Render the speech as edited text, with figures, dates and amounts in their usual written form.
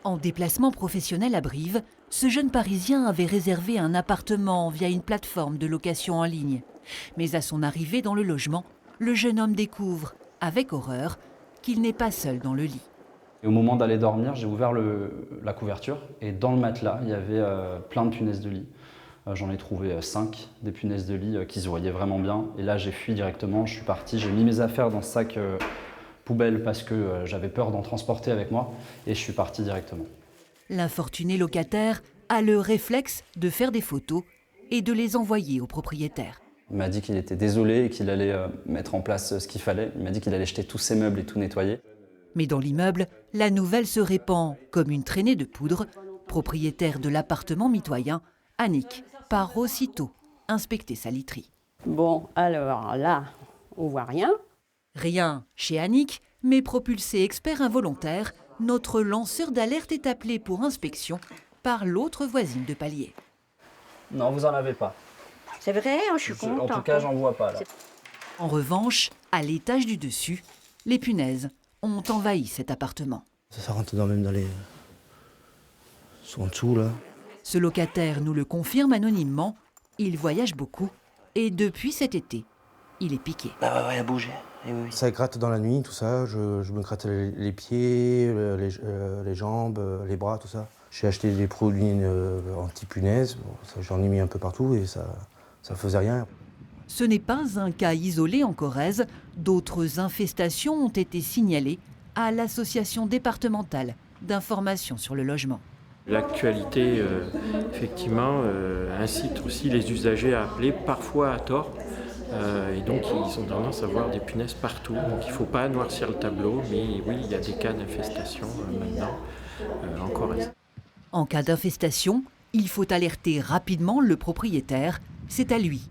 En déplacement professionnel à Brive, ce jeune Parisien avait réservé un appartement via une plateforme de location en ligne. Mais à son arrivée dans le logement, le jeune homme découvre, avec horreur, qu'il n'est pas seul dans le lit. Et au moment d'aller dormir, j'ai ouvert la couverture et dans le matelas, il y avait plein de punaises de lit. J'en ai trouvé 5 des punaises de lit qui se voyaient vraiment bien. Et là, j'ai fui directement, je suis parti, j'ai mis mes affaires dans ce sac poubelle parce que j'avais peur d'en transporter avec moi et je suis parti directement. L'infortuné locataire a le réflexe de faire des photos et de les envoyer au propriétaire. Il m'a dit qu'il était désolé et qu'il allait mettre en place ce qu'il fallait. Il m'a dit qu'il allait jeter tous ses meubles et tout nettoyer. Mais dans l'immeuble, la nouvelle se répand comme une traînée de poudre. Propriétaire de l'appartement mitoyen, Annick part aussitôt inspecter sa literie. Bon, alors là, on voit rien. Rien chez Annick, mais propulsé expert involontaire, notre lanceur d'alerte est appelé pour inspection par l'autre voisine de palier. Non, vous en avez pas. C'est vrai, je suis contente. En tout cas, j'en vois pas là. En revanche, à l'étage du dessus, les punaises ont envahi cet appartement. Ça rentre même dans les... en dessous là. Ce locataire nous le confirme anonymement, il voyage beaucoup et depuis cet été, il est piqué. Ah ouais, il a bougé. Oui. Ça gratte dans la nuit, tout ça. Je me gratte les pieds, les jambes, les bras, tout ça. J'ai acheté des produits anti-punaises. Bon, j'en ai mis un peu partout et ça faisait rien. Ce n'est pas un cas isolé en Corrèze. D'autres infestations ont été signalées à l'association départementale d'information sur le logement. L'actualité, effectivement, incite aussi les usagers à appeler, parfois à tort. Et donc, ils ont tendance à voir des punaises partout. Donc, il ne faut pas noircir le tableau, mais oui, il y a des cas d'infestation maintenant en Corrèze. En cas d'infestation, il faut alerter rapidement le propriétaire. C'est à lui